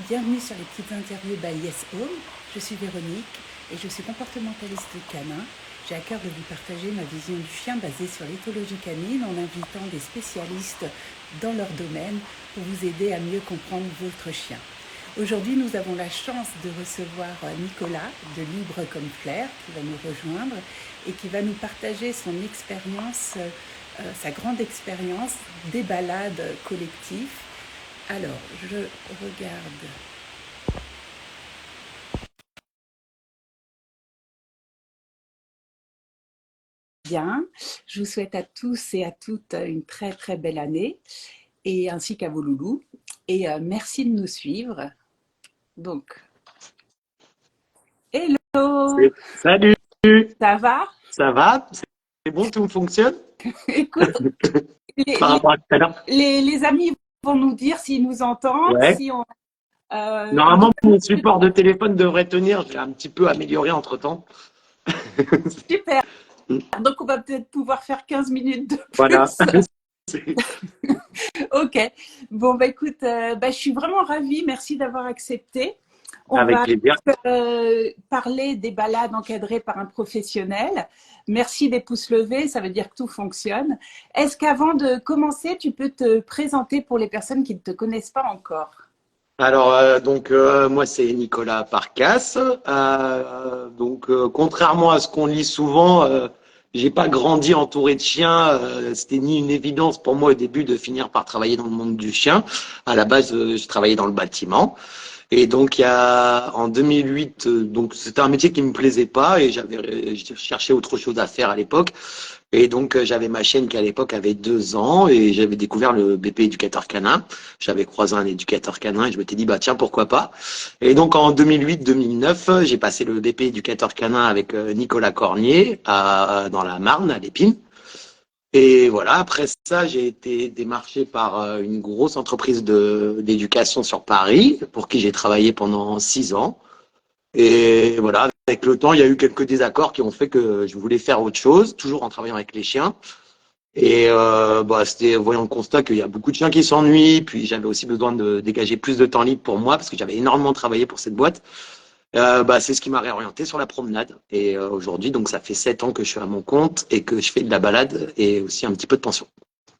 bienvenue sur les petites interviews by Yes Home. Je suis Véronique et je suis comportementaliste canin. J'ai à cœur de vous partager ma vision du chien basée sur l'éthologie canine en invitant des spécialistes dans leur domaine pour vous aider à mieux comprendre votre chien. Aujourd'hui, nous avons la chance de recevoir Nicolas de Libre comme Flair qui va nous rejoindre et qui va nous partager son expérience, sa grande expérience des balades collectives. Alors, je regarde. Bien, je vous souhaite à tous et à toutes une très très belle année, et ainsi qu'à vos loulous. Et merci de nous suivre. Donc, hello, Salut, ça va? ça va? C'est bon, tout fonctionne? Écoute, Par les, rapport à tout à l'heure? les amis vont nous dire s'ils nous entendent, Ouais. si on. En tout Normalement, cas, mon support de téléphone devrait tenir. Je l'ai un petit peu amélioré entre-temps. super. Donc, on va peut-être pouvoir faire 15 minutes de Voilà. plus. Ok. Bon, bah écoute, je suis vraiment ravie. Merci d'avoir accepté. On Avec va plaisir. parler des balades encadrées par un professionnel. Merci des pouces levés, ça veut dire que tout fonctionne. Est-ce qu'avant de commencer, tu peux te présenter pour les personnes qui ne te connaissent pas encore? Alors, moi, c'est Nicolas Parcas. Contrairement à ce qu'on lit souvent, j'ai pas grandi entouré de chiens. C'était ni une évidence pour moi au début de finir par travailler dans le monde du chien. À la base, je travaillais dans le bâtiment. Et donc, en 2008, donc c'était un métier qui me plaisait pas et j'ai cherché autre chose à faire à l'époque. Et donc, j'avais ma chienne qui à l'époque avait 2 ans et j'avais découvert le BP éducateur canin. J'avais croisé un éducateur canin et je m'étais dit, bah tiens, pourquoi pas. Et donc, en 2008-2009, j'ai passé le BP éducateur canin avec Nicolas Cornier dans la Marne, à l'Épine. Et voilà, après ça, j'ai été démarché par une grosse entreprise d'éducation sur Paris, pour qui j'ai travaillé pendant 6 ans. Et voilà, avec le temps, il y a eu quelques désaccords qui ont fait que je voulais faire autre chose, toujours en travaillant avec les chiens. Et c'était voyant le constat qu'il y a beaucoup de chiens qui s'ennuient, puis j'avais aussi besoin de dégager plus de temps libre pour moi, parce que j'avais énormément travaillé pour cette boîte. C'est ce qui m'a réorienté sur la promenade. Et aujourd'hui, donc ça fait 7 ans que je suis à mon compte et que je fais de la balade et aussi un petit peu de pension.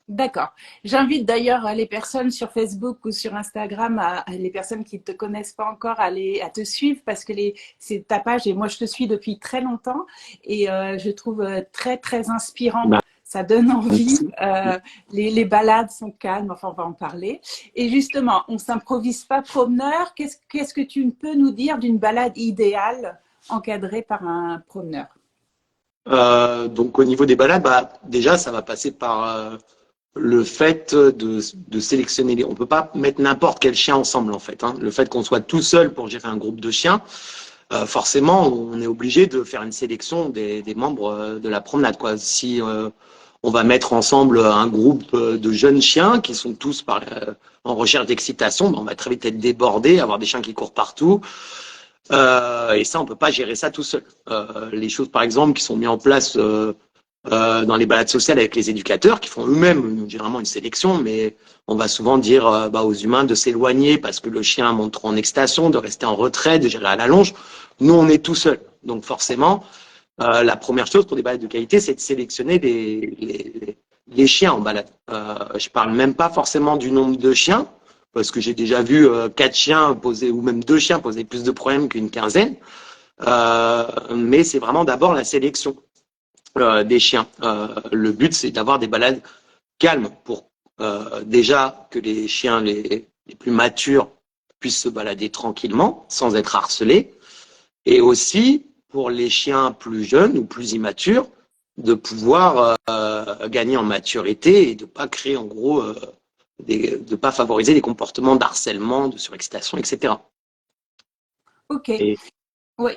D'accord. J'invite d'ailleurs les personnes sur Facebook ou sur Instagram, les personnes qui ne te connaissent pas encore, à te suivre parce que c'est ta page et moi je te suis depuis très longtemps et je trouve très très inspirant. Bah, Ça donne envie. merci. Les balades sont calmes, enfin on va en parler. Et justement, on s'improvise pas promeneur. Qu'est-ce que tu peux nous dire d'une balade idéale encadrée par un promeneur? Donc au niveau des balades, déjà ça va passer par le fait de sélectionner on peut pas mettre n'importe quel chien ensemble en fait, hein. Le fait qu'on soit tout seul pour gérer un groupe de chiens, forcément on est obligé de faire une sélection des membres de la promenade, quoi. Si on va mettre ensemble un groupe de jeunes chiens qui sont tous en recherche d'excitation, on va très vite être débordé, avoir des chiens qui courent partout. Et ça, on peut pas gérer ça tout seul. Les choses, par exemple, qui sont mises en place dans les balades sociales avec les éducateurs, qui font eux-mêmes généralement une sélection, mais on va souvent dire aux humains de s'éloigner parce que le chien monte trop en excitation, de rester en retrait, de gérer à la longe. Nous, on est tout seul. Donc forcément, la première chose pour des balades de qualité, c'est de sélectionner les chiens en balade. Je parle même pas forcément du nombre de chiens, parce que j'ai déjà vu 4 chiens poser, ou même 2 chiens poser plus de problèmes qu'une quinzaine. Mais c'est vraiment d'abord la sélection des chiens. Le but, c'est d'avoir des balades calmes pour déjà que les chiens les plus matures puissent se balader tranquillement, sans être harcelés. Et aussi, pour les chiens plus jeunes ou plus immatures, de pouvoir gagner en maturité et de ne pas créer en gros, de pas favoriser des comportements d'harcèlement, de surexcitation, etc. Ok. Et Oui.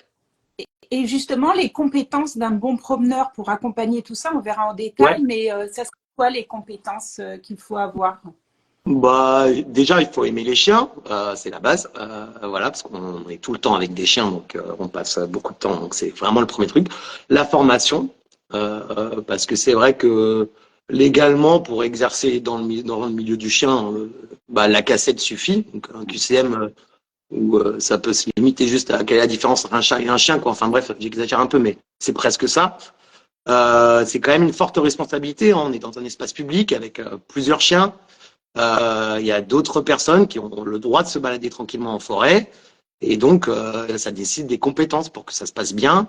Et justement, les compétences d'un bon promeneur pour accompagner tout ça, on verra en ouais, détail, mais ça serait quoi les compétences qu'il faut avoir? déjà, il faut aimer les chiens, c'est la base, voilà, parce qu'on est tout le temps avec des chiens, donc on passe beaucoup de temps, donc c'est vraiment le premier truc. La formation, parce que c'est vrai que légalement, pour exercer dans le milieu du chien, la cassette suffit, donc un QCM où ça peut se limiter juste à quelle est la différence entre un chat et un chien, quoi. Enfin bref, j'exagère un peu, mais c'est presque ça. C'est quand même une forte responsabilité, hein. On est dans un espace public avec plusieurs chiens. Il y a d'autres personnes qui ont le droit de se balader tranquillement en forêt. Et donc, ça décide des compétences pour que ça se passe bien.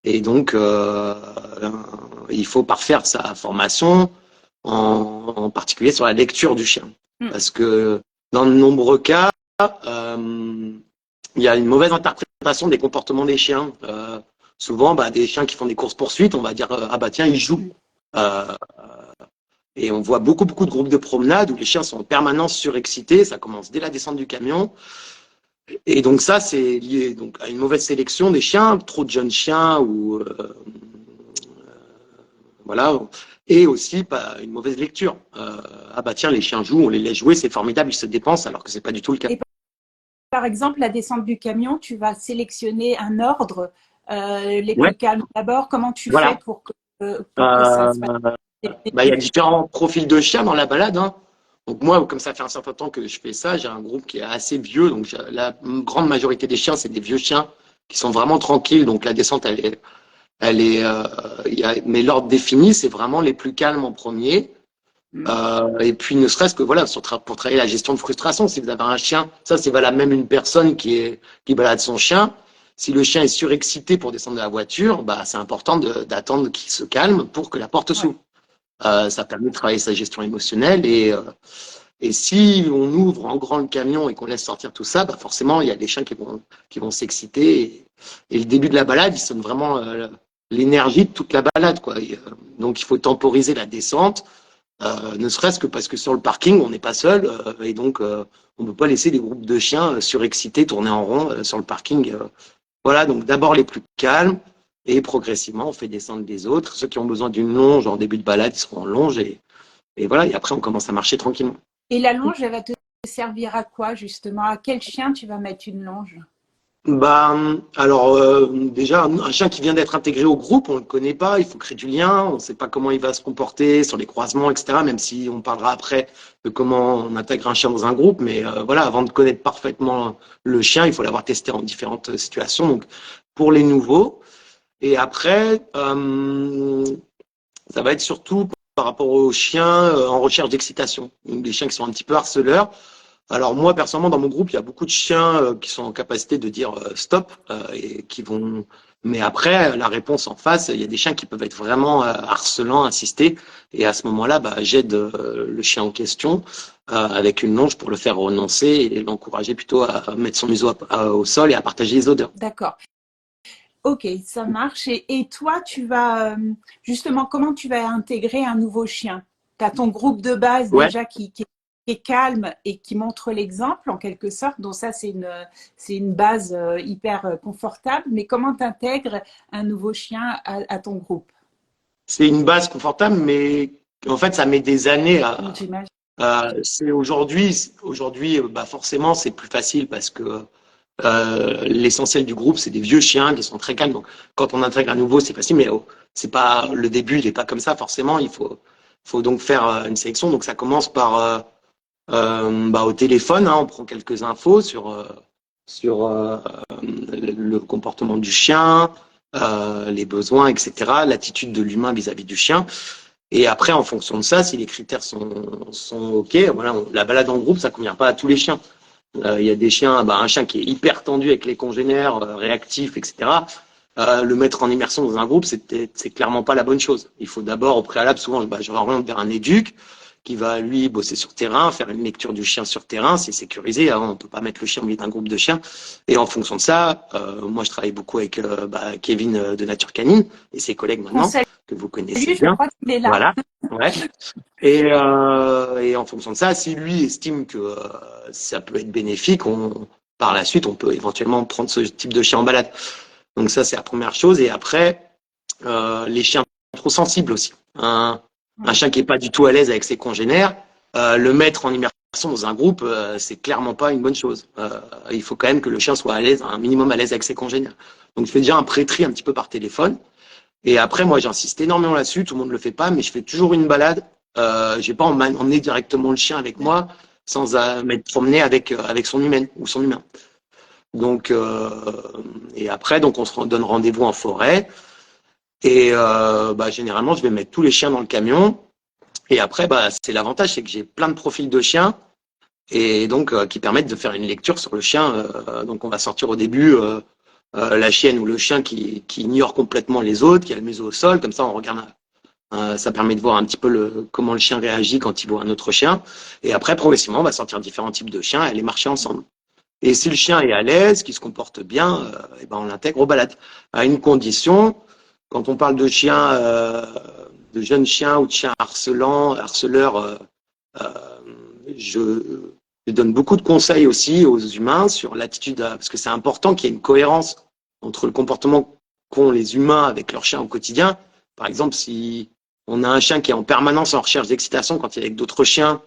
Et donc, il faut parfaire sa formation, en particulier sur la lecture du chien. Parce que dans de nombreux cas, il y a une mauvaise interprétation des comportements des chiens. Souvent, des chiens qui font des courses-poursuites, on va dire ah bah tiens, ils jouent. Et on voit beaucoup de groupes de promenade où les chiens sont en permanence surexcités. Ça commence dès la descente du camion. Et donc ça, c'est lié donc à une mauvaise sélection des chiens, trop de jeunes chiens ou voilà, et aussi une mauvaise lecture. Ah bah tiens, les chiens jouent, on les laisse jouer, c'est formidable, ils se dépensent, alors que c'est pas du tout le cas. Et par exemple, la descente du camion, tu vas sélectionner un ordre, les plus calmes d'abord. Comment tu fais pour que ça se passe? Il y a différents profils de chiens dans la balade, hein. Donc moi, comme ça fait un certain temps que je fais ça, j'ai un groupe qui est assez vieux. Donc la grande majorité des chiens, c'est des vieux chiens qui sont vraiment tranquilles. Donc la descente, mais l'ordre défini, c'est vraiment les plus calmes en premier. Et puis ne serait-ce que voilà, pour travailler la gestion de frustration. Si vous avez un chien, ça c'est valable même une personne qui balade son chien. Si le chien est surexcité pour descendre de la voiture, c'est important d'attendre qu'il se calme pour que la porte s'ouvre. Ça permet de travailler sa gestion émotionnelle et si on ouvre en grand le camion et qu'on laisse sortir tout ça, forcément il y a des chiens qui vont s'exciter et le début de la balade, il sonne vraiment l'énergie de toute la balade, quoi. Donc il faut temporiser la descente, ne serait-ce que parce que sur le parking on n'est pas seul et donc on ne peut pas laisser des groupes de chiens surexcités tourner en rond sur le parking. Voilà, donc d'abord les plus calmes. Et progressivement, on fait descendre les autres. Ceux qui ont besoin d'une longe en début de balade, ils seront en longe. Et voilà, et après, on commence à marcher tranquillement. Et la longe, elle va te servir à quoi, justement? À quel chien tu vas mettre une longe? Alors, déjà, un chien qui vient d'être intégré au groupe, on ne le connaît pas, il faut créer du lien, on ne sait pas comment il va se comporter sur les croisements, etc. Même si on parlera après de comment on intègre un chien dans un groupe. Mais voilà, avant de connaître parfaitement le chien, il faut l'avoir testé en différentes situations. Donc, pour les nouveaux. Et après, ça va être surtout par rapport aux chiens en recherche d'excitation. Donc des chiens qui sont un petit peu harceleurs. Alors moi, personnellement, dans mon groupe, il y a beaucoup de chiens qui sont en capacité de dire stop et qui vont. Mais après, la réponse en face, il y a des chiens qui peuvent être vraiment harcelants, insister. Et à ce moment-là, j'aide le chien en question avec une longe pour le faire renoncer et l'encourager plutôt à mettre son museau au sol et à partager les odeurs. D'accord. Ok, ça marche. Et toi, tu vas justement, comment tu vas intégrer un nouveau chien? Tu as ton groupe de base déjà qui est calme et qui montre l'exemple en quelque sorte. Donc ça, c'est une base hyper confortable. Mais comment tu intègres un nouveau chien à ton groupe? C'est une base confortable, mais en fait, ça met des années J'imagine. c'est aujourd'hui, forcément, c'est plus facile parce que l'essentiel du groupe, c'est des vieux chiens qui sont très calmes. Donc, quand on intègre un nouveau, c'est facile, mais c'est pas le début, il n'est pas comme ça forcément. Il faut donc faire une sélection. Donc, ça commence par au téléphone, hein, on prend quelques infos sur le comportement du chien, les besoins, etc., l'attitude de l'humain vis-à-vis du chien. Et après, en fonction de ça, si les critères sont OK, voilà, la balade en groupe, ça ne convient pas à tous les chiens. Il y a des chiens, un chien qui est hyper tendu avec les congénères, réactif, etc. Le mettre en immersion dans un groupe, c'est clairement pas la bonne chose. Il faut d'abord, au préalable, souvent, je m'oriente vers un éduc qui va, lui, bosser sur terrain, faire une lecture du chien sur terrain, c'est sécurisé, hein, on ne peut pas mettre le chien au milieu d'un groupe de chiens. Et en fonction de ça, moi, je travaille beaucoup avec Kevin de Nature Canine et ses collègues maintenant, que vous connaissez bien. Je crois qu'il est là. Voilà, ouais. Et en fonction de ça, si lui estime que ça peut être bénéfique, par la suite, on peut éventuellement prendre ce type de chien en balade. Donc ça, c'est la première chose. Et après, les chiens trop sensibles aussi. Un chien qui est pas du tout à l'aise avec ses congénères, le mettre en immersion dans un groupe, c'est clairement pas une bonne chose. Il faut quand même que le chien soit à l'aise, un minimum à l'aise avec ses congénères. Donc je fais déjà un pré-tri un petit peu par téléphone. Et après, moi, j'insiste énormément là-dessus. Tout le monde ne le fait pas, mais je fais toujours une balade. Je vais pas emmener directement le chien avec moi sans m'être promené avec son humain ou son humain. Donc, et après, donc on se donne rendez-vous en forêt. Et généralement, je vais mettre tous les chiens dans le camion. Et après, c'est l'avantage, c'est que j'ai plein de profils de chiens et donc qui permettent de faire une lecture sur le chien. Donc, on va sortir au début la chienne ou le chien qui ignore complètement les autres, qui a le museau au sol. Comme ça, on regarde. Ça permet de voir un petit peu comment le chien réagit quand il voit un autre chien. Et après, progressivement, on va sortir différents types de chiens et aller marcher ensemble. Et si le chien est à l'aise, qu'il se comporte bien, on l'intègre aux balades. À une condition, quand on parle de chiens, de jeunes chiens ou de chiens harceleurs, euh, je, je donne beaucoup de conseils aussi aux humains sur l'attitude, parce que c'est important qu'il y ait une cohérence entre le comportement qu'ont les humains avec leurs chiens au quotidien. Par exemple, si on a un chien qui est en permanence en recherche d'excitation quand il est avec d'autres chiens,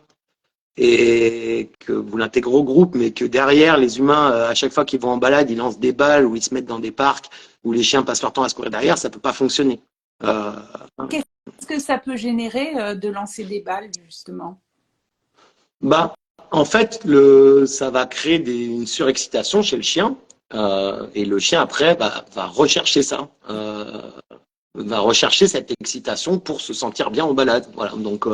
et que vous l'intégrez au groupe, mais que derrière, les humains, à chaque fois qu'ils vont en balade, ils lancent des balles ou ils se mettent dans des parcs où les chiens passent leur temps à se courir derrière, ça peut pas fonctionner. Euh, Qu'est-ce que ça peut générer de lancer des balles, justement? bah, En fait, ça va créer une surexcitation chez le chien, et le chien après va rechercher ça, va rechercher cette excitation pour se sentir bien en balade. Voilà, donc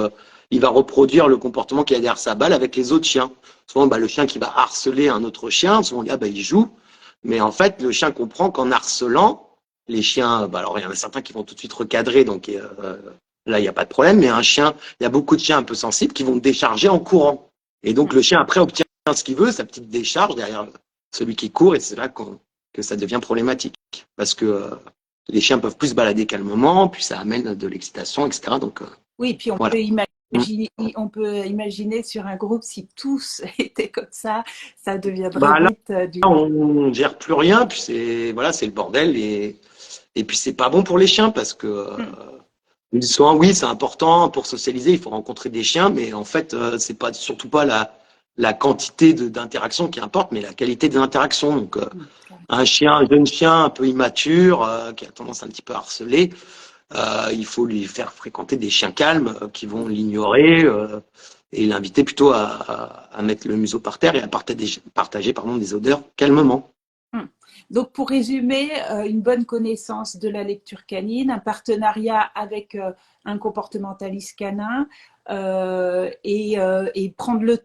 il va reproduire le comportement qu'il y a derrière sa balle avec les autres chiens. Souvent, le chien qui va harceler un autre chien, souvent on dit il joue, mais en fait le chien comprend qu'en harcelant, les chiens, alors il y en a certains qui vont tout de suite recadrer, donc là il n'y a pas de problème, mais un chien, il y a beaucoup de chiens un peu sensibles qui vont décharger en courant. Et donc le chien après obtient ce qu'il veut, sa petite décharge derrière celui qui court, et c'est là que ça devient problématique. Parce que les chiens peuvent plus se balader calmement, puis ça amène de l'excitation, etc. Donc, oui, puis voilà. on peut imaginer sur un groupe, si tous étaient comme ça deviendrait Là, vite on gère plus rien, puis c'est le bordel, et puis c'est pas bon pour les chiens parce que souvent, oui, c'est important pour socialiser, il faut rencontrer des chiens, mais en fait, c'est pas surtout pas la quantité d'interaction qui importe, mais la qualité des interactions. Donc, un jeune chien un peu immature, qui a tendance un petit peu à harceler, il faut lui faire fréquenter des chiens calmes qui vont l'ignorer et l'inviter plutôt à mettre le museau par terre et à partager des odeurs calmement. Donc, pour résumer, une bonne connaissance de la lecture canine, un partenariat avec un comportementaliste canin et prendre le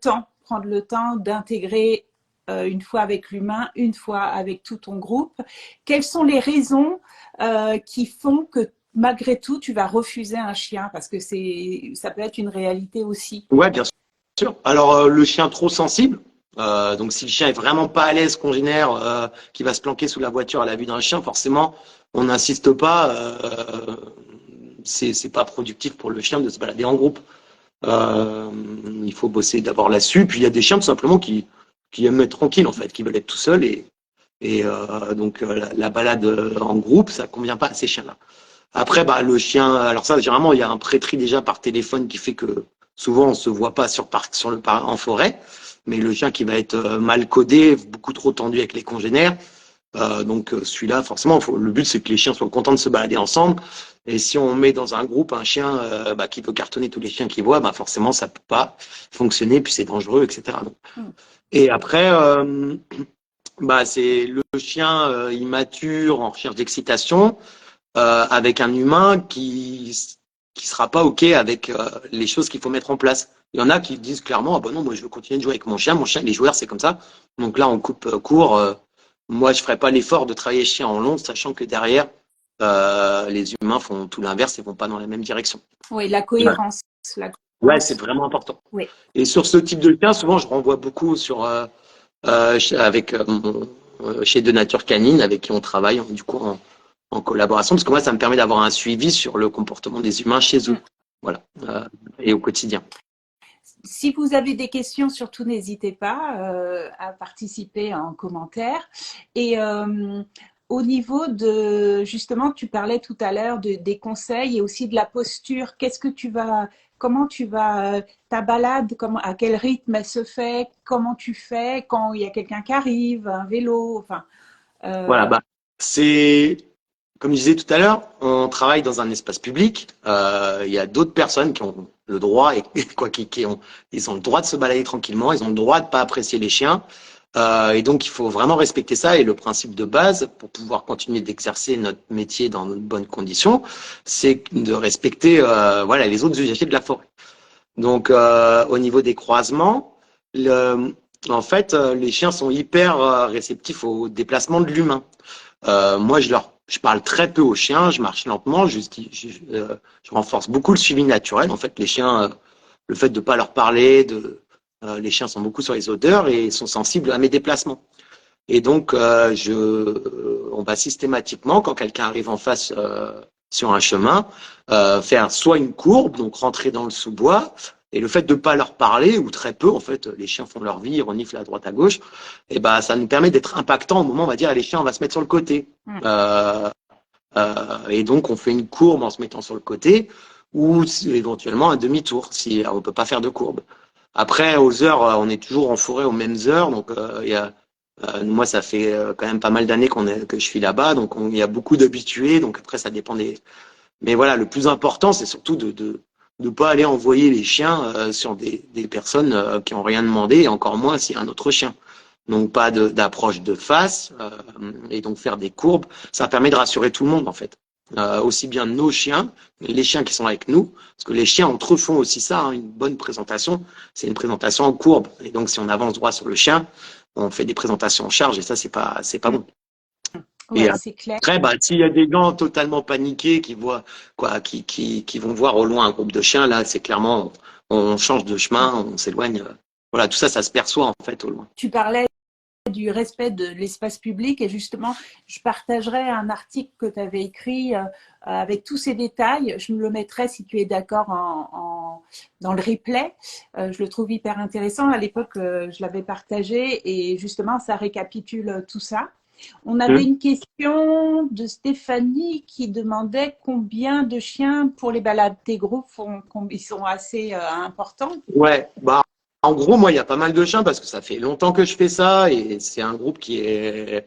temps d'intégrer une fois avec l'humain, une fois avec tout ton groupe. Quelles sont les raisons qui font que malgré tout, tu vas refuser un chien? Parce que ça peut être une réalité aussi. Ouais, bien sûr. Alors, le chien trop sensible, donc si le chien est vraiment pas à l'aise, congénère, qui va se planquer sous la voiture à la vue d'un chien, forcément, on n'insiste pas. C'est pas productif pour le chien de se balader en groupe. Il faut bosser d'abord là-dessus. Puis il y a des chiens tout simplement qui aiment être tranquilles en fait, qui veulent être tout seuls et donc la balade en groupe, ça convient pas à ces chiens-là. Après, le chien, alors ça, généralement, il y a un pré-tri déjà par téléphone qui fait que souvent on se voit pas en forêt, mais le chien qui va être mal codé, beaucoup trop tendu avec les congénères. Donc celui-là, forcément, le but c'est que les chiens soient contents de se balader ensemble. Et si on met dans un groupe un chien qui veut cartonner tous les chiens qu'il voit, forcément ça peut pas fonctionner, puis c'est dangereux, etc. Donc. Et après, c'est le chien immature en recherche d'excitation avec un humain qui sera pas ok avec les choses qu'il faut mettre en place. Il y en a qui disent clairement non, moi je veux continuer de jouer avec mon chien il est joueur, c'est comme ça. Donc là on coupe court. Moi je ferai pas l'effort de travailler chien en long, sachant que derrière les humains font tout l'inverse et vont pas dans la même direction. Oui, la cohérence. Ouais, c'est vraiment important. Oui. Et sur ce type de chien, souvent je renvoie beaucoup chez De Nature Canine, avec qui on travaille du coup en collaboration, parce que moi, ça me permet d'avoir un suivi sur le comportement des humains chez eux, voilà, et au quotidien. Si vous avez des questions, surtout n'hésitez pas à participer en commentaire. Et au niveau de, justement, tu parlais tout à l'heure des conseils et aussi de la posture. Comment tu vas, ta balade, à quel rythme elle se fait, comment tu fais quand il y a quelqu'un qui arrive, un vélo, enfin. Voilà, c'est comme je disais tout à l'heure, on travaille dans un espace public. Il y a d'autres personnes qui ont le droit ils ont le droit de se balader tranquillement. Ils ont le droit de pas apprécier les chiens. Et donc, il faut vraiment respecter ça. Et le principe de base, pour pouvoir continuer d'exercer notre métier dans de bonnes conditions, c'est de respecter voilà, les autres usagers de la forêt. Donc, au niveau des croisements, en fait, les chiens sont hyper réceptifs au déplacement de l'humain. Moi, je parle très peu aux chiens, je marche lentement, je renforce beaucoup le suivi naturel. En fait, les chiens, le fait de ne pas leur parler, les chiens sont beaucoup sur les odeurs et sont sensibles à mes déplacements. Et donc, on va systématiquement, quand quelqu'un arrive en face sur un chemin, faire soit une courbe, donc rentrer dans le sous-bois, et le fait de ne pas leur parler, ou très peu, en fait, les chiens font leur vie, ils reniflent à droite à gauche, et ben, ça nous permet d'être impactant au moment, on va dire, les chiens, on va se mettre sur le côté. Et donc, on fait une courbe en se mettant sur le côté, ou éventuellement un demi-tour, si on ne peut pas faire de courbe. Après, aux heures, on est toujours en forêt aux mêmes heures, donc moi, ça fait quand même pas mal d'années que je suis là-bas, donc il y a beaucoup d'habitués. Donc après, ça dépend des. Mais voilà, le plus important, c'est surtout de ne pas aller envoyer les chiens sur des personnes qui ont rien demandé, et encore moins s'il y a un autre chien. Donc pas d'approche de face, et donc faire des courbes. Ça permet de rassurer tout le monde en fait. Aussi bien nos chiens, les chiens qui sont avec nous, parce que les chiens entre eux font aussi ça, hein, une bonne présentation, c'est une présentation en courbe. Et donc si on avance droit sur le chien, on fait des présentations en charge et ça c'est pas bon. Et Ouais, c'est clair. après, bah, s'il y a des gens totalement paniqués qui voient qui vont voir au loin un groupe de chiens, là c'est clairement on change de chemin, on s'éloigne. Voilà, tout ça, ça se perçoit en fait au loin. Tu parlais du respect de l'espace public et justement, je partagerai un article que tu avais écrit avec tous ces détails. Je me le mettrai, si tu es d'accord, dans le replay. Je le trouve hyper intéressant. À l'époque, je l'avais partagé et justement, ça récapitule tout ça. On avait une question de Stéphanie qui demandait combien de chiens pour les balades. Tes groupes ils sont assez importants. Ouais, bah en gros, moi, il y a pas mal de chiens parce que ça fait longtemps que je fais ça et c'est un groupe qui est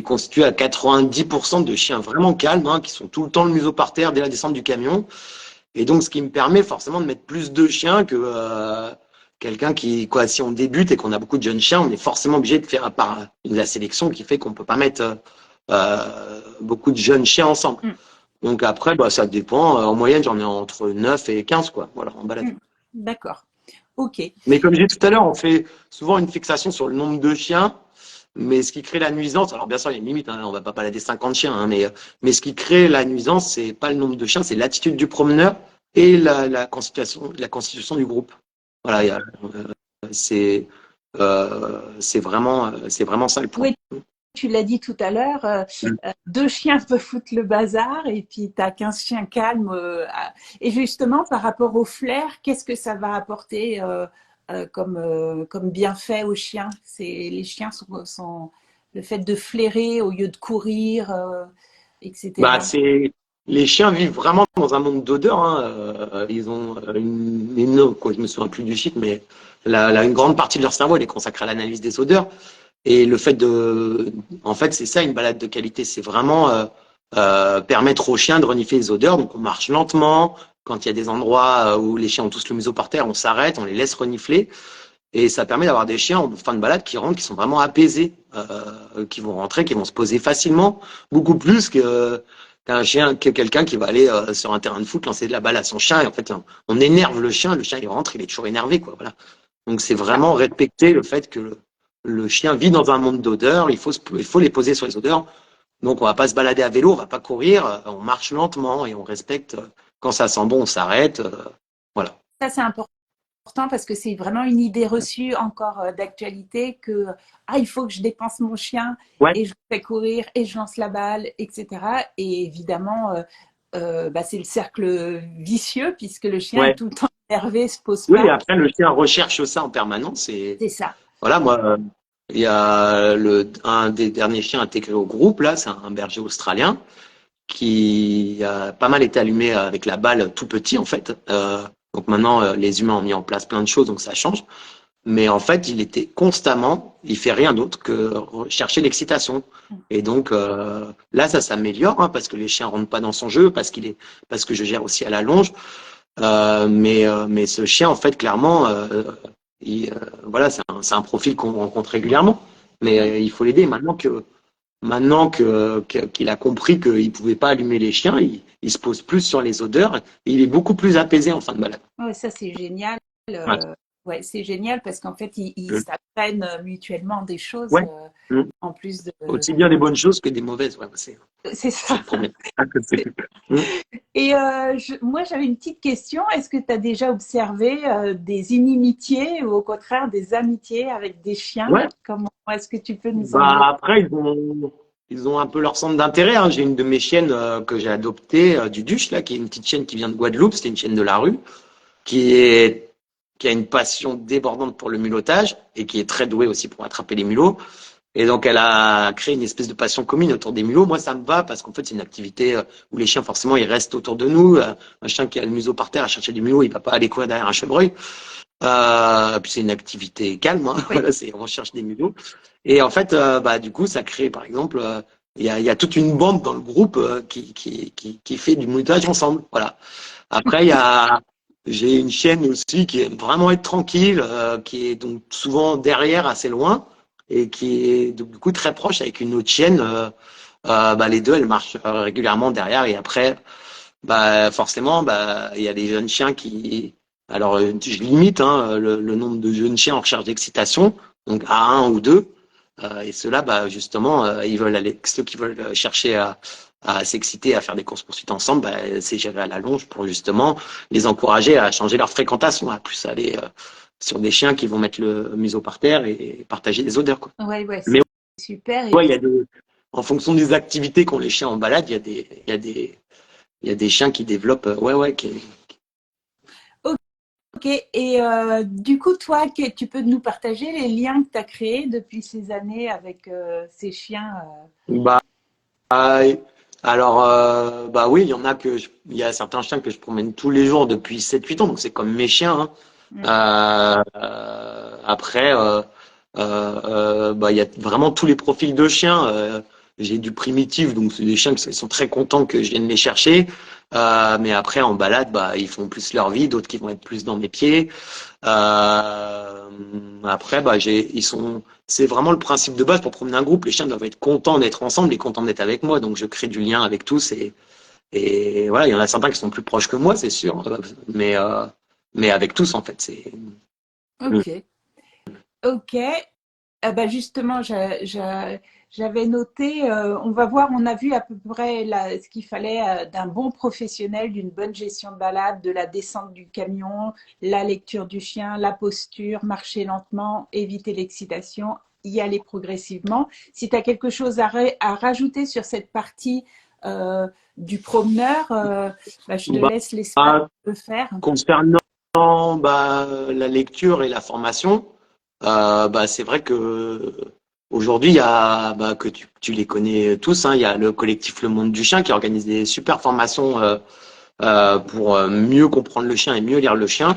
constitué à 90% de chiens vraiment calmes, hein, qui sont tout le temps le museau par terre dès la descente du camion. Et donc, ce qui me permet forcément de mettre plus de chiens que quelqu'un quoi, si on débute et qu'on a beaucoup de jeunes chiens, on est forcément obligé de faire la sélection qui fait qu'on peut pas mettre beaucoup de jeunes chiens ensemble. Donc après, bah, ça dépend. En moyenne, j'en ai entre 9 et 15, quoi. Voilà, en balade. D'accord. Ok. Mais comme j'ai dit tout à l'heure, on fait souvent une fixation sur le nombre de chiens, mais ce qui crée la nuisance, alors bien sûr, il y a une limite, hein, on va pas balader 50 chiens, hein, mais ce qui crée la nuisance, c'est pas le nombre de chiens, c'est l'attitude du promeneur et la constitution du groupe. Voilà, c'est vraiment ça le point. Oui, tu l'as dit tout à l'heure, 2 chiens peuvent foutre le bazar et puis tu as 15 chiens calmes. Et justement, par rapport au flair, qu'est-ce que ça va apporter comme bienfait aux chiens? Les chiens sont le fait de flairer au lieu de courir, etc. Bah, les chiens vivent vraiment dans un monde d'odeurs. Hein. Ils ont je me souviens plus du chiffre, mais une grande partie de leur cerveau elle est consacrée à l'analyse des odeurs. Et le fait en fait, c'est ça une balade de qualité. C'est vraiment permettre aux chiens de renifler les odeurs. Donc, on marche lentement. Quand il y a des endroits où les chiens ont tous le museau par terre, on s'arrête, on les laisse renifler. Et ça permet d'avoir des chiens en fin de balade qui rentrent, qui sont vraiment apaisés, qui vont rentrer, qui vont se poser facilement, beaucoup plus que quelqu'un qui va aller sur un terrain de foot lancer de la balle à son chien. Et en fait, on énerve le chien il rentre, il est toujours énervé, quoi. Voilà. Donc c'est vraiment respecter le fait que le chien vit dans un monde d'odeurs, il faut les poser sur les odeurs. Donc on va pas se balader à vélo, on va pas courir, on marche lentement et on respecte. Quand ça sent bon, on s'arrête. Voilà. Ça, c'est important parce que c'est vraiment une idée reçue encore d'actualité que il faut que je dépense mon chien et je le fais courir et je lance la balle, etc. Et évidemment, c'est le cercle vicieux puisque le chien est tout le temps énervé, se pose pas. Oui, après le chien recherche ça en permanence. C'est ça. Voilà, moi, il y a un des derniers chiens intégrés au groupe, là, c'est un berger australien qui a pas mal été allumé avec la balle tout petit, en fait. Donc maintenant, les humains ont mis en place plein de choses, donc ça change. Mais en fait, il était constamment, il fait rien d'autre que chercher l'excitation. Et donc là, ça s'améliore, hein, parce que les chiens rentrent pas dans son jeu, parce que je gère aussi à la longe. Mais ce chien, en fait, clairement, voilà, c'est un profil qu'on rencontre régulièrement. Mais il faut l'aider. Qu'il a compris qu'il pouvait pas allumer les chiens, il se pose plus sur les odeurs et il est beaucoup plus apaisé en fin de balade. Ouais, ça c'est génial. Ouais. Ouais, c'est génial parce qu'en fait, ils s'apprennent mutuellement des choses Ouais. en plus de. Aussi bien des bonnes choses que des mauvaises. Ouais, c'est C'est ça. le problème. Et moi, j'avais une petite question. Est-ce que tu as déjà observé des inimitiés ou au contraire des amitiés avec des chiens? Ouais. Comment est-ce que tu peux nous en Bah dire? après, ils ont un peu leur centre d'intérêt, hein. J'ai une de mes chiennes que j'ai adoptée, du Duche, là, qui est une petite chienne qui vient de Guadeloupe, c'était une chienne de la rue, qui est, qui a une passion débordante pour le mulottage et qui est très douée aussi pour attraper les mulots. Et donc, elle a créé une espèce de passion commune autour des mulots. Moi, ça me va parce qu'en fait, c'est une activité où les chiens, forcément, ils restent autour de nous. Un chien qui a le museau par terre à chercher des mulots, il va pas aller courir derrière un chevreuil. Puis c'est une activité calme, hein. Oui. Voilà, on cherche des mulots. Et en fait, bah, du coup, ça crée, par exemple, il y a toute une bande dans le groupe qui fait du mulottage ensemble. Voilà. Après, j'ai une chienne aussi qui aime vraiment être tranquille, qui est donc souvent derrière, assez loin, et qui est du coup très proche avec une autre chienne. Bah, les deux, elles marchent régulièrement derrière, et après, bah, forcément, bah, il y a des jeunes chiens qui. Alors, je limite hein, le nombre de jeunes chiens en recherche d'excitation, donc à un ou deux. Et ceux-là, bah, justement, ils veulent aller, ceux qui veulent chercher à s'exciter, à faire des courses-poursuites ensemble, bah, c'est géré à la longe pour justement les encourager à changer leur fréquentation, à plus aller sur des chiens qui vont mettre le museau par terre et partager des odeurs, quoi. Ouais, ouais, Mais c'est super. ouais, en fonction des activités qu'ont les chiens en balade, il y a des chiens qui développent, Ok, et du coup, toi, tu peux nous partager les liens que tu as créés depuis ces années avec ces chiens bah, alors, bah oui, il y en a il y a certains chiens que je promène tous les jours depuis 7 8 ans, donc c'est comme mes chiens, hein. Après, bah, il y a vraiment tous les profils de chiens. J'ai du primitif, donc c'est des chiens qui sont très contents que je vienne les chercher. Mais après, en balade, bah, ils font plus leur vie, d'autres qui vont être plus dans mes pieds. Euh, Après, bah, c'est vraiment le principe de base pour promener un groupe. Les chiens doivent être contents d'être ensemble et contents d'être avec moi. Donc, je crée du lien avec tous et voilà, il y en a certains qui sont plus proches que moi, c'est sûr. Mais avec tous, en fait, Ok, ok. Bah justement, j'avais noté, on va voir, on a vu à peu près ce qu'il fallait d'un bon professionnel, d'une bonne gestion de balade, de la descente du camion, la lecture du chien, la posture, marcher lentement, éviter l'excitation, y aller progressivement. Si tu as quelque chose à rajouter sur cette partie du promeneur, bah, je te laisse l'espace bah, de le faire. concernant la lecture et la formation, bah, c'est vrai que aujourd'hui, il y a que tu les connais tous, hein, il y a le collectif Le Monde du Chien qui organise des super formations pour mieux comprendre le chien et mieux lire le chien.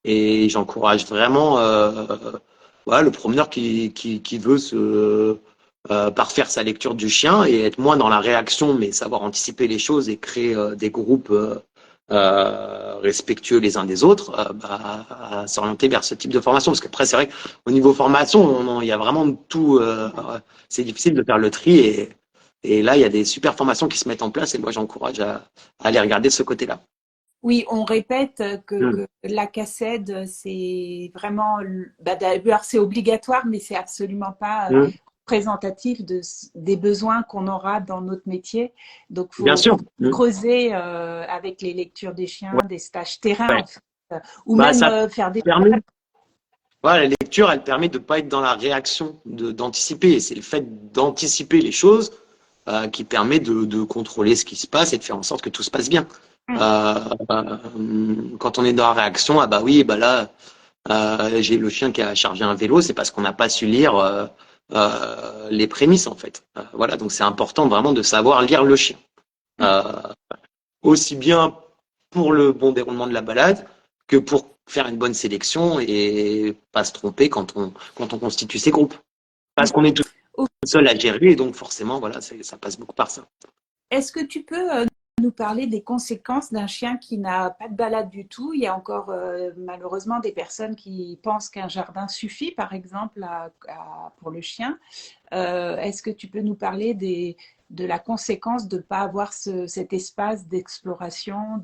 Et j'encourage vraiment voilà, le promeneur qui veut parfaire sa lecture du chien et être moins dans la réaction, mais savoir anticiper les choses et créer des groupes respectueux les uns des autres, à s'orienter vers ce type de formation. Parce qu'après, c'est vrai qu'au niveau formation, il y a vraiment de tout. C'est difficile de faire le tri et là, il y a des super formations qui se mettent en place et moi, j'encourage à aller regarder de ce côté-là. Oui, on répète Mm. que la CACED, c'est vraiment, bah, d'ailleurs, c'est obligatoire, mais c'est absolument pas Mm. représentatif des besoins qu'on aura dans notre métier. Donc, Bien faut sûr. Mm. creuser avec les lectures des chiens, des stages terrain, Ouais. en fait, ou Bah, même ça faire des. permet. Voilà, la lecture, elle permet de ne pas être dans la réaction, d'anticiper. Et c'est le fait d'anticiper les choses qui permet de contrôler ce qui se passe et de faire en sorte que tout se passe bien. Euh, Quand on est dans la réaction, ah bah oui, bah là, j'ai le chien qui a chargé un vélo, c'est parce qu'on n'a pas su lire les prémices en fait. Voilà, donc c'est important vraiment de savoir lire le chien. Euh, Aussi bien pour le bon déroulement de la balade que pour faire une bonne sélection et pas se tromper quand on constitue ses groupes. Parce qu'on est tout seul à gérer et donc forcément, voilà, ça passe beaucoup par ça. Est-ce que tu peux nous parler des conséquences d'un chien qui n'a pas de balade du tout. Il y a encore malheureusement des personnes qui pensent qu'un jardin suffit, par exemple, pour le chien. Est-ce que tu peux nous parler de la conséquence de ne pas avoir cet espace d'exploration,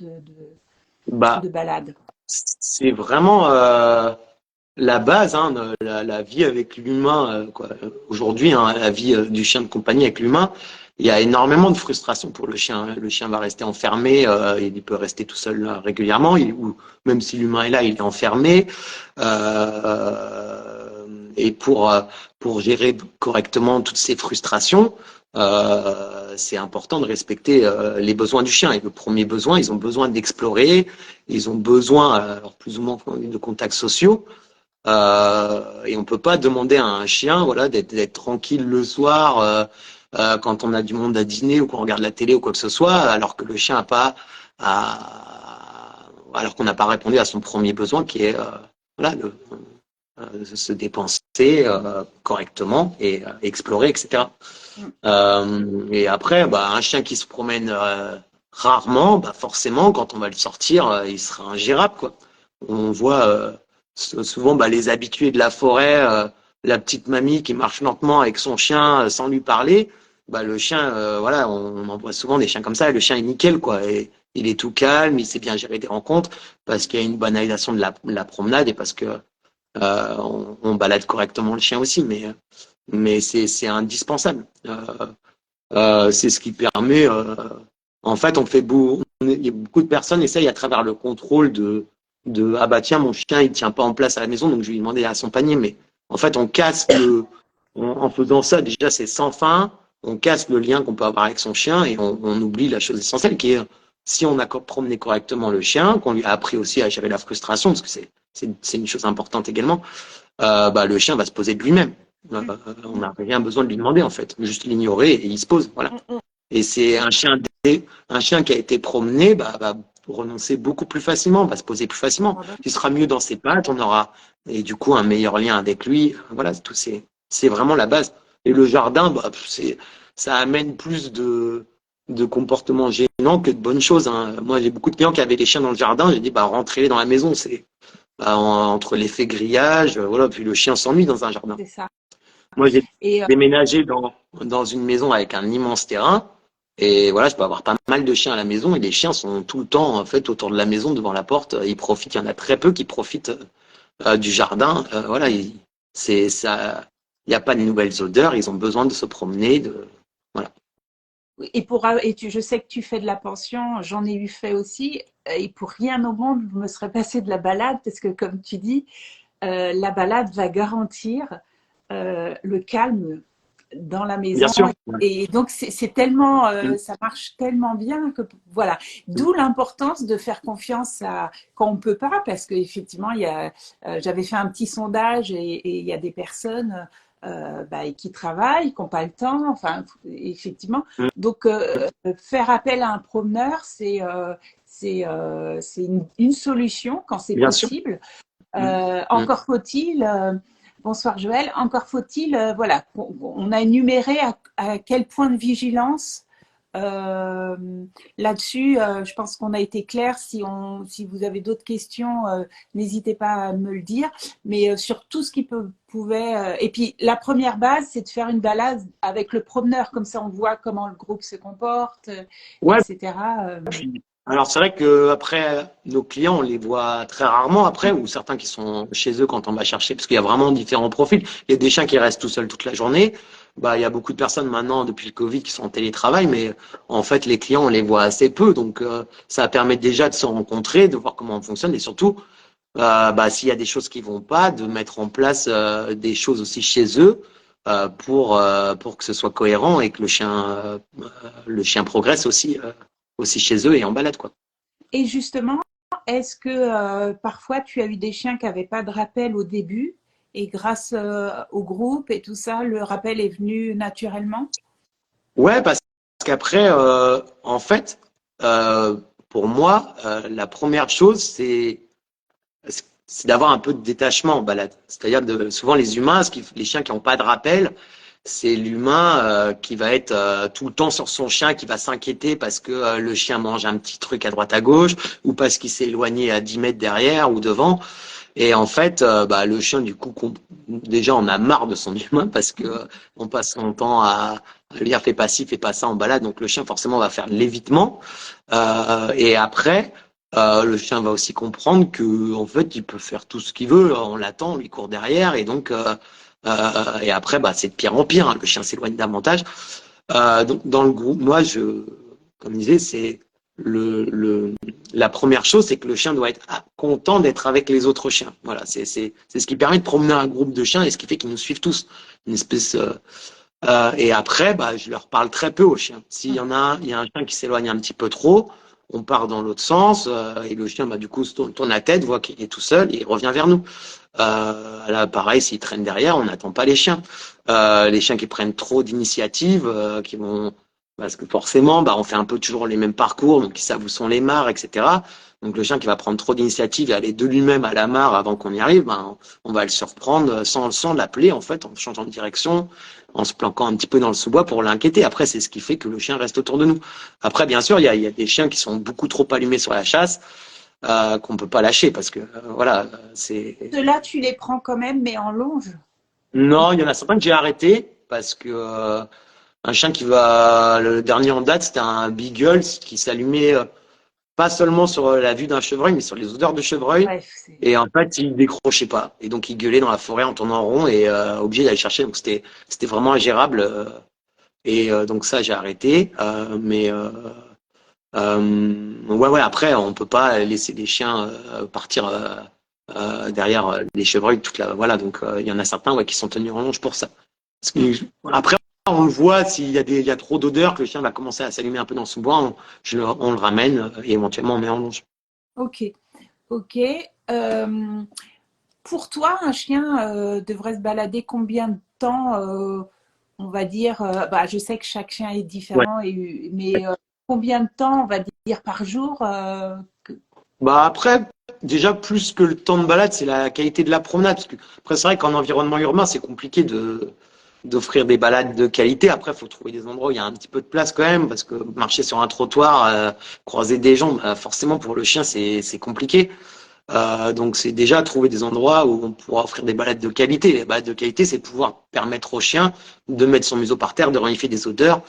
Bah, de balade? c'est vraiment la base, hein, la vie avec l'humain. Aujourd'hui, hein, la vie du chien de compagnie avec l'humain, il y a énormément de frustration pour le chien. Le chien va rester enfermé, il peut rester tout seul régulièrement, ou même si l'humain est là, il est enfermé. Et pour gérer correctement toutes ces frustrations, c'est important de respecter les besoins du chien. Et le premier besoin, ils ont besoin d'explorer, ils ont besoin, alors plus ou moins de contacts sociaux. Et on peut pas demander à un chien, voilà, d'être tranquille le soir quand on a du monde à dîner ou qu'on regarde la télé ou quoi que ce soit, alors que le chien a pas, alors qu'on n'a pas répondu à son premier besoin qui est voilà, se dépenser correctement et explorer, etc. Et après, bah, un chien qui se promène rarement, bah, forcément, quand on va le sortir, il sera ingérable, quoi. On voit souvent bah, les habitués de la forêt, la petite mamie qui marche lentement avec son chien sans lui parler. Bah, le chien, voilà, on en voit souvent des chiens comme ça, et le chien est nickel, quoi. Et il est tout calme, il sait bien gérer des rencontres parce qu'il y a une banalisation de la promenade et parce que on balade correctement le chien aussi, mais c'est indispensable. C'est ce qui permet. En fait, il y a beaucoup de personnes essayent à travers le contrôle de ah bah tiens, mon chien il tient pas en place à la maison, donc je vais lui demander à son panier. Mais en fait, on casse en faisant ça, déjà c'est sans fin. On casse le lien qu'on peut avoir avec son chien et on oublie la chose essentielle qui est si on a promené correctement le chien, qu'on lui a appris aussi à gérer la frustration, parce que c'est une chose importante également, bah, le chien va se poser de lui-même. On n'a rien besoin de lui demander en fait, juste l'ignorer et il se pose. Voilà. Et c'est un chien qui a été promené, bah, va renoncer beaucoup plus facilement, va se poser plus facilement. Il sera mieux dans ses pattes, on aura et du coup un meilleur lien avec lui. Voilà, c'est vraiment la base. Et le jardin, bah, ça amène plus de comportements gênants que de bonnes choses. Hein. Moi, j'ai beaucoup de clients qui avaient des chiens dans le jardin. J'ai dit, bah, rentrez dans la maison. C'est bah, entre l'effet grillage, voilà, puis le chien s'ennuie dans un jardin. C'est ça. Moi, j'ai Et déménagé dans une maison avec un immense terrain. Et voilà, je peux avoir pas mal de chiens à la maison et les chiens sont tout le temps en fait autour de la maison, devant la porte. Ils profitent. Il y en a très peu qui profitent du jardin. Voilà, c'est ça. Il n'y a pas de nouvelles odeurs. Ils ont besoin de se promener. Voilà. je sais que tu fais de la pension, j'en ai eu fait aussi, et pour rien au monde, je me serais passée de la balade, parce que comme tu dis, la balade va garantir le calme dans la Bien maison. sûr. Et donc, c'est tellement, ça marche tellement bien que voilà. D'où l'importance de faire confiance quand on peut pas, parce qu'effectivement, j'avais fait un petit sondage et il y a des personnes qui travaillent, qui n'ont pas le temps, enfin, effectivement. Donc, faire appel à un promeneur, c'est une solution quand c'est Bien sûr. possible. Encore faut-il, bonsoir Joël, encore faut-il, voilà, on a énuméré à quel point de vigilance là-dessus. Je pense qu'on a été clair. Si vous avez d'autres questions, n'hésitez pas à me le dire. Mais sur tout ce qui pouvait. Et puis la première base, c'est de faire une balade avec le promeneur, comme ça on voit comment le groupe se comporte, Ouais. etc. Alors c'est vrai que après nos clients, on les voit très rarement après, ou certains qui sont chez eux quand on va chercher, parce qu'il y a vraiment différents profils. Il y a des chiens qui restent tout seuls toute la journée. Bah il y a beaucoup de personnes maintenant depuis le Covid qui sont en télétravail, mais en fait les clients on les voit assez peu, donc ça permet déjà de se rencontrer, de voir comment on fonctionne et surtout bah s'il y a des choses qui vont pas, de mettre en place des choses aussi chez eux pour que ce soit cohérent et que le chien progresse aussi chez eux et en balade, quoi. Et justement, est-ce que parfois tu as eu des chiens qui n'avaient pas de rappel au début et grâce au groupe et tout ça, le rappel est venu naturellement? Ouais, parce qu'après, en fait, pour moi, la première chose, c'est d'avoir un peu de détachement en balade. C'est-à-dire souvent les humains, les chiens qui n'ont pas de rappel, c'est l'humain qui va être tout le temps sur son chien, qui va s'inquiéter parce que le chien mange un petit truc à droite à gauche ou parce qu'il s'est éloigné à 10 mètres derrière ou devant. Et en fait, le chien, du coup, déjà, on a marre de son humain parce que on passe son temps à lui dire fais pas ci, fais pas ça en balade. Donc le chien, forcément, va faire de l'évitement. Et après, le chien va aussi comprendre que, en fait, il peut faire tout ce qu'il veut. On l'attend, on lui court derrière. Et donc, et après, c'est de pire en pire, hein. Le chien s'éloigne davantage. Donc, dans le groupe, moi, comme je disais, c'est la première chose, c'est que le chien doit être content d'être avec les autres chiens. Voilà, c'est ce qui permet de promener un groupe de chiens et ce qui fait qu'ils nous suivent tous. Une espèce. Et après, je leur parle très peu aux chiens. S'il y en a il y a un chien qui s'éloigne un petit peu trop, on part dans l'autre sens et le chien, du coup, se tourne la tête, voit qu'il est tout seul et il revient vers nous. Là, pareil, s'ils traînent derrière, on n'attend pas les chiens. Les chiens qui prennent trop d'initiatives, qui vont, parce que forcément, on fait un peu toujours les mêmes parcours, donc ils savent où sont les mares, etc. Donc le chien qui va prendre trop d'initiatives et aller de lui-même à la mare avant qu'on y arrive, on va le surprendre sans l'appeler, en fait, en changeant de direction, en se planquant un petit peu dans le sous-bois pour l'inquiéter. Après, c'est ce qui fait que le chien reste autour de nous. Après, bien sûr, il y a des chiens qui sont beaucoup trop allumés sur la chasse, qu'on peut pas lâcher parce que voilà, c'est. Ceux-là, tu les prends quand même, mais en longe. Non, il y en a certains que j'ai arrêtés parce que un chien le dernier en date, c'était un beagle qui s'allumait pas seulement sur la vue d'un chevreuil, mais sur les odeurs de chevreuil. Bref, et en fait, il décrochait pas. Et donc, il gueulait dans la forêt en tournant en rond et obligé d'aller chercher. Donc, c'était vraiment ingérable. Et donc, ça, j'ai arrêté. Ouais, après, on peut pas laisser des chiens partir derrière les chevreuils voilà, donc il y en a certains qui sont tenus en longe pour ça. Parce que, après, on le voit s'il y a trop d'odeur, que le chien va commencer à s'allumer un peu dans son bois, on le ramène et éventuellement on met en longe. Ok. Pour toi, un chien devrait se balader combien de temps, on va dire, je sais que chaque chien est Ouais. différent, mais combien de temps, on va dire, par jour Après, déjà plus que le temps de balade, c'est la qualité de la promenade. Parce que, après, c'est vrai qu'en environnement urbain, c'est compliqué d'offrir des balades de qualité. Après, il faut trouver des endroits où il y a un petit peu de place quand même, parce que marcher sur un trottoir, croiser des gens, forcément pour le chien, c'est compliqué. Donc c'est déjà trouver des endroits où on pourra offrir des balades de qualité. Les balades de qualité, c'est pouvoir permettre au chien de mettre son museau par terre, de renifler des odeurs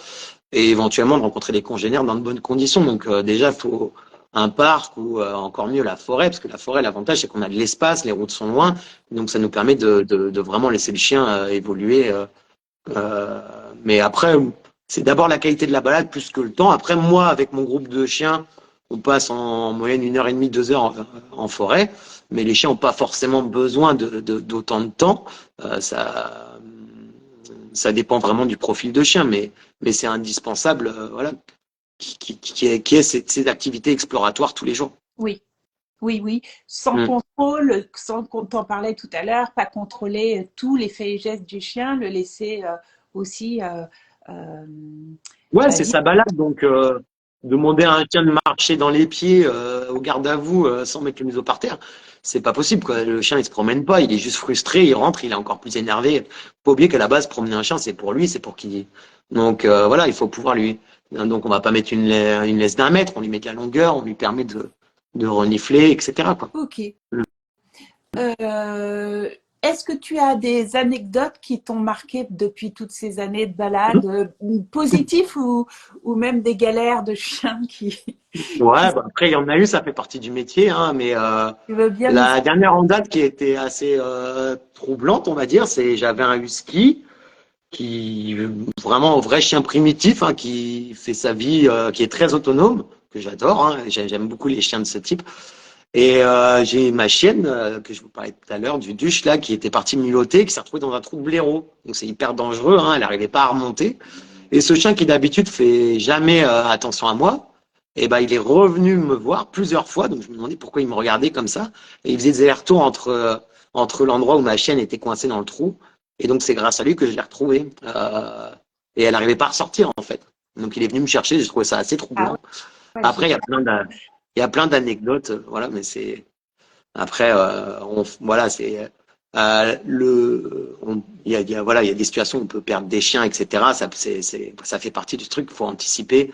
et éventuellement de rencontrer des congénères dans de bonnes conditions. Donc déjà, il faut un parc ou encore mieux la forêt, parce que la forêt, l'avantage, c'est qu'on a de l'espace, les routes sont loin, donc ça nous permet de vraiment laisser le chien évoluer. Mais après, c'est d'abord la qualité de la balade plus que le temps. Après, moi, avec mon groupe de chiens, on passe en moyenne 1h30, 2 heures en forêt, mais les chiens n'ont pas forcément besoin d'autant de temps. Ça dépend vraiment du profil de chien, mais c'est indispensable, voilà, qui ait ces activités exploratoires tous les jours. Oui, oui. Sans contrôle, qu'on t'en parlait tout à l'heure, pas contrôler tous les faits et gestes du chien, le laisser aussi. Ouais, c'est sa balade. Donc, demander à un chien de marcher dans les pieds au garde à vous sans mettre le museau par terre, c'est pas possible, quoi. Le chien, il se promène pas, il est juste frustré, il rentre, il est encore plus énervé. Faut pas oublier qu'à la base, promener un chien, c'est pour lui, c'est pour qui. Donc, voilà, il faut pouvoir lui. Donc, on va pas mettre une laisse d'1 mètre, on lui met de la longueur, on lui permet de renifler, etc., quoi. Ok. Est-ce que tu as des anecdotes qui t'ont marqué depuis toutes ces années de balade, positives ou même des galères de chiens qui… Ouais, après, il y en a eu, ça fait partie du métier, hein, mais Tu veux bien la dernière en date qui était assez troublante, on va dire, j'avais un husky qui vraiment un vrai chien primitif, hein, qui fait sa vie, qui est très autonome, que j'adore, hein, j'aime beaucoup les chiens de ce type. Et j'ai ma chienne que je vous parlais tout à l'heure, du Duche là, qui était partie mulotter, qui s'est retrouvée dans un trou de blaireau. Donc c'est hyper dangereux, hein, elle n'arrivait pas à remonter. Et ce chien qui d'habitude fait jamais attention à moi, il est revenu me voir plusieurs fois. Donc je me demandais pourquoi il me regardait comme ça. Et il faisait des allers-retours entre l'endroit où ma chienne était coincée dans le trou. Et donc c'est grâce à lui que je l'ai retrouvée. Et elle n'arrivait pas à ressortir en fait. Donc il est venu me chercher. J'ai trouvé ça assez troublant. Après il y a plein d'anecdotes, voilà, mais c'est après voilà, c'est Voilà, il y a des situations où on peut perdre des chiens, etc. Ça fait partie du truc. Il faut anticiper,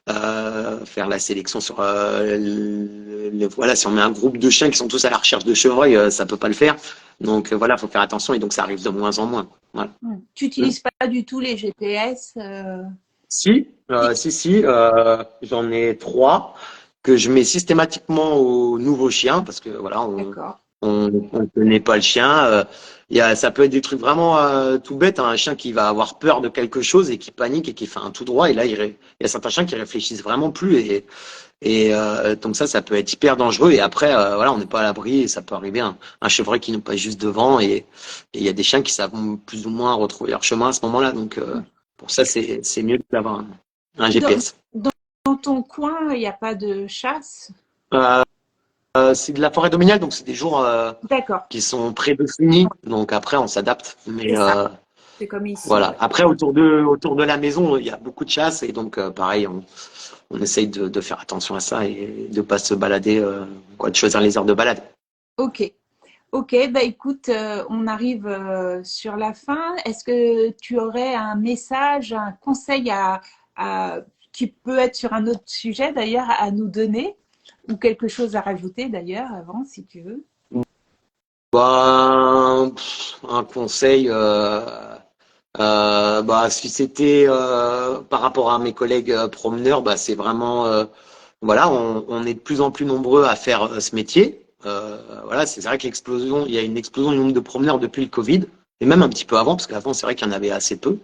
faire la sélection sur voilà, si on met un groupe de chiens qui sont tous à la recherche de chevreuils, ça peut pas le faire. Donc voilà, faut faire attention et donc ça arrive de moins en moins. Voilà. Tu n'utilises pas du tout les GPS Si, j'en ai 3 que je mets systématiquement aux nouveaux chiens parce que voilà, D'accord. on connaît pas le chien. Ça peut être des trucs vraiment tout bêtes, hein, un chien qui va avoir peur de quelque chose et qui panique et qui fait un tout droit. Et là, il y a certains chiens qui réfléchissent vraiment plus et donc ça peut être hyper dangereux. Et après, voilà, on n'est pas à l'abri et ça peut arriver un chevreuil qui nous passe juste devant et il y a des chiens qui savent plus ou moins retrouver leur chemin à ce moment-là. Donc pour ça, c'est mieux d'avoir un GPS. Dans ton coin, il n'y a pas de chasse? Euh, c'est de la forêt domaniale, donc c'est des jours D'accord, qui sont prédéfinis. Donc après, on s'adapte. Mais c'est ça. C'est comme ici. voilà. Ouais. Après, autour de la maison, il y a beaucoup de chasse et donc pareil, on essaye de faire attention à ça et de pas se balader, de choisir les heures de balade. Ok. Ok, bah écoute, on arrive sur la fin. Est-ce que tu aurais un message, un conseil qui peut être sur un autre sujet d'ailleurs à nous donner ou quelque chose à rajouter d'ailleurs avant si tu veux? Un conseil, si c'était par rapport à mes collègues promeneurs, c'est vraiment, voilà, on est de plus en plus nombreux à faire ce métier. Voilà, c'est vrai il y a une explosion du nombre de promeneurs depuis le Covid, et même un petit peu avant, parce qu'avant, c'est vrai qu'il y en avait assez peu.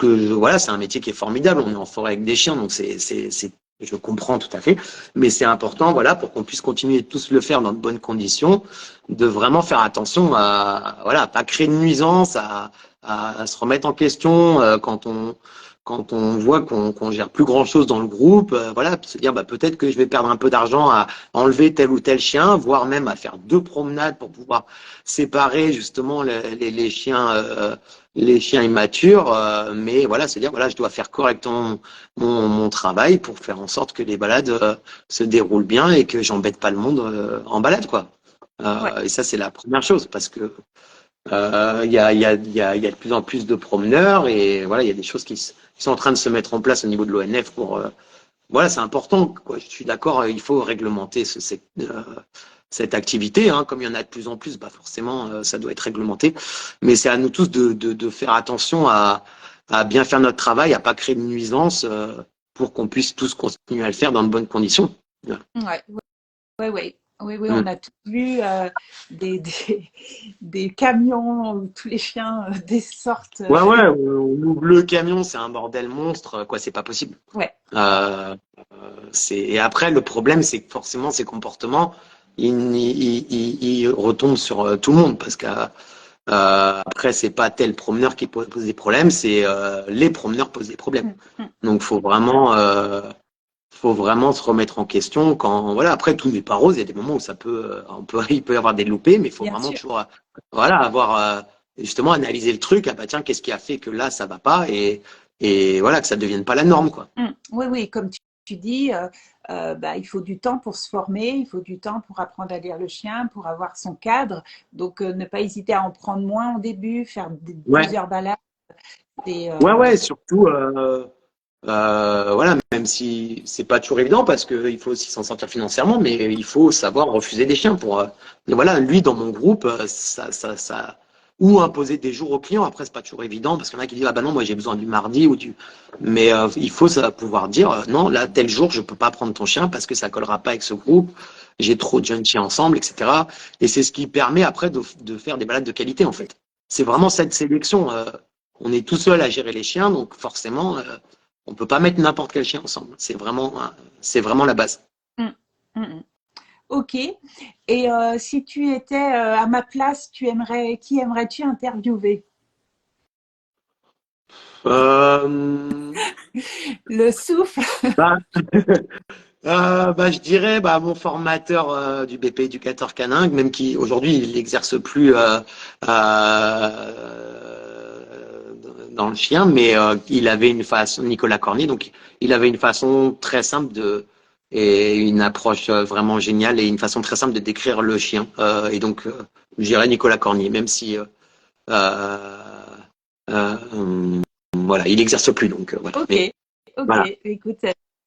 Voilà, c'est un métier qui est formidable. On est en forêt avec des chiens, donc je comprends tout à fait. Mais c'est important, voilà, pour qu'on puisse continuer de tous le faire dans de bonnes conditions, de vraiment faire attention à pas créer de nuisance, à se remettre en question quand on voit qu'on gère plus grand chose dans le groupe, voilà, se dire peut-être que je vais perdre un peu d'argent à enlever tel ou tel chien, voire même à faire 2 promenades pour pouvoir séparer justement les chiens immatures, mais voilà, se dire voilà, je dois faire correctement mon travail pour faire en sorte que les balades se déroulent bien et que j'embête pas le monde en balade, quoi. Ouais. Et ça, c'est la première chose parce que il y a de plus en plus de promeneurs et voilà, il y a des choses qui sont en train de se mettre en place au niveau de l'ONF pour voilà, c'est important, quoi. Je suis d'accord, il faut réglementer cette activité, hein. Comme il y en a de plus en plus, forcément, ça doit être réglementé. Mais c'est à nous tous de faire attention à bien faire notre travail, à pas créer de nuisance pour qu'on puisse tous continuer à le faire dans de bonnes conditions. Voilà. Ouais. Ouais, ouais. Oui, oui, Mm. on a tous vu des camions où tous les chiens dessortent. Ouais, on ouvre le camion, c'est un bordel monstre, quoi, c'est pas possible. Ouais, Et après, le problème, c'est que forcément, ces comportements, ils retombent sur tout le monde parce que après, c'est pas tel promeneur qui pose des problèmes, c'est les promeneurs posent des problèmes. mm, mm, Donc, faut vraiment se remettre en question quand, voilà, après, tout n'est pas rose. Il y a des moments où il peut y avoir des loupés, mais il faut bien vraiment sûr. toujours, voilà, avoir, justement, analyser le truc. Ah, tiens, qu'est-ce qui a fait que là, ça va pas et voilà, que ça devienne pas la norme, quoi. Oui, oui, comme tu dis, il faut du temps pour se former, il faut du temps pour apprendre à lire le chien, pour avoir son cadre. Donc, ne pas hésiter à en prendre moins au début, faire Ouais, plusieurs balades. Et, ouais, surtout, voilà, même si c'est pas toujours évident parce qu'il faut aussi s'en sortir financièrement, mais il faut savoir refuser des chiens pour. Mais voilà, lui dans mon groupe, ou imposer des jours aux clients. Après, c'est pas toujours évident parce qu'il y en a qui disent ah bah non, moi j'ai besoin du mardi ou du. Mais il faut pouvoir dire non, là tel jour je peux pas prendre ton chien parce que ça collera pas avec ce groupe. J'ai trop de jeunes chiens ensemble, etc. Et c'est ce qui permet après de faire des balades de qualité en fait. C'est vraiment cette sélection. On est tout seul à gérer les chiens, donc forcément. On peut pas mettre n'importe quel chien ensemble. C'est vraiment la base. mm, mm, mm. Ok. Et si tu étais à ma place, qui aimerais-tu interviewer? Euh, Le souffle. bah, je dirais mon formateur du BP éducateur canin, même qui aujourd'hui il n'exerce plus dans le chien, mais il avait une façon, Nicolas Cornier, donc il avait une façon très simple et une approche vraiment géniale et une façon très simple de décrire le chien. Et donc je dirais Nicolas Cornier, même si voilà, il n'exerce plus, donc voilà. Ok, Mais, ok. voilà. Écoute,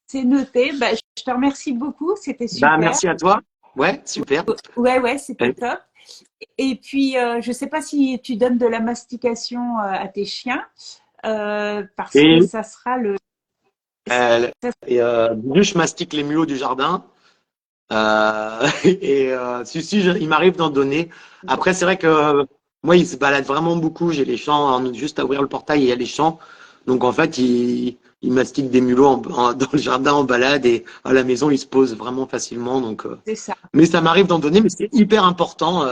c'est noté. Bah, je te remercie beaucoup. C'était super. Merci à toi. Ouais, super. Ouais, c'était top. Et puis, je ne sais pas si tu donnes de la mastication à tes chiens, parce que ça sera le. Je mastique les mulots du jardin. Il m'arrive d'en donner. Après, c'est vrai que moi, il se balade vraiment beaucoup. J'ai les champs, juste à ouvrir le portail, il y a les champs. Donc, en fait, il mastique des mulots dans le jardin en balade et à la maison, il se pose vraiment facilement. Donc, C'est ça. mais ça m'arrive d'en donner, mais c'est hyper important.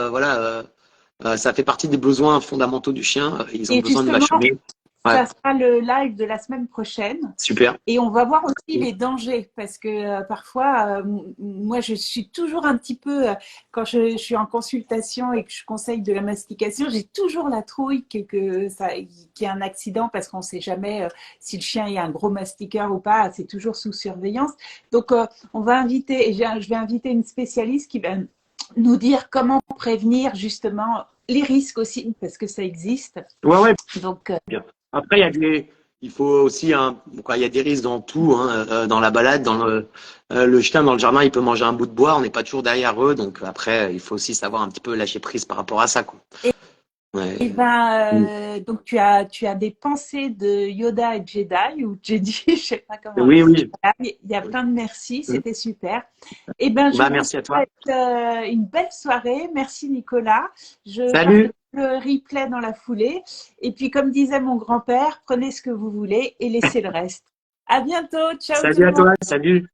Ça fait partie des besoins fondamentaux du chien. Ils ont Et besoin de justement, mâchonner. Ouais, ça sera le live de la semaine prochaine. super. Et on va voir aussi les dangers, parce que parfois, moi, je suis toujours un petit peu, quand je suis en consultation et que je conseille de la mastication, j'ai toujours la trouille qu'il y ait un accident, parce qu'on ne sait jamais si le chien est un gros mastiqueur ou pas, c'est toujours sous surveillance. Donc, on va inviter, je vais inviter une spécialiste qui va nous dire comment prévenir justement les risques aussi, parce que ça existe. Ouais. Donc, Bien. Après, il faut aussi, il y a des risques dans tout, dans la balade, le chien dans le jardin, il peut manger un bout de bois, on n'est pas toujours derrière eux, donc après, il faut aussi savoir un petit peu lâcher prise par rapport à ça, quoi. Ouais. et ben, donc tu as des pensées de Yoda et Jedi, ou Jedi, je sais pas comment. Oui. Voilà, il y a plein de merci, c'était super. Et ben, je vous Merci à toi. souhaite une belle soirée. Merci Nicolas. Je Salut. partage le replay dans la foulée. Et puis, comme disait mon grand-père, prenez ce que vous voulez et laissez le reste. À bientôt. Ciao tout Salut le à monde. toi. Salut.